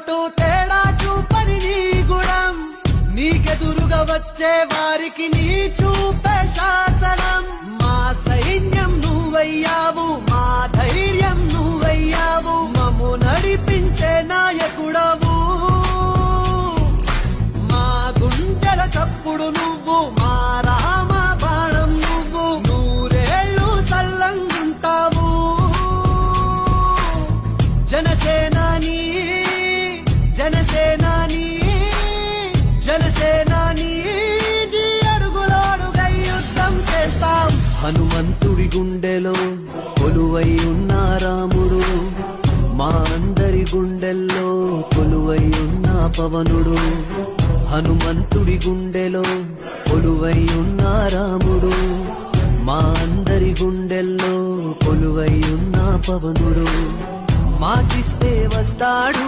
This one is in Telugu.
ఎవరంటూ తేడా చూపని నీ గుణం, నీకెదురుగా వచ్చే వారికి నీ చూపే శాసనం. మా సైన్యం నువ్వయ్యావు, మా ధైర్యం నువ్వయ్యావు, మమ్ము నడిపించే నాయకుడవు. మా గుండెల చప్పుడు నువ్వు, మా రామ బాణం నువ్వు, నూరేళ్ళు సల్లంగుంటావు. జనసేనాని జనసేనాని జనసేనాని నీ అడుగులో అడుగై యుద్ధం చేస్తాం. హనుమంతుడి గుండెలో కొలువై ఉన్న రాముడు, మా అందరి గుండెల్లో కొలువై ఉన్న పవనుడు. హనుమంతుడి గుండెలో కొలువై ఉన్న రాముడు, మా అందరి గుండెల్లో కొలువై ఉన్న పవనుడు. మాటిస్తే వస్తాడు,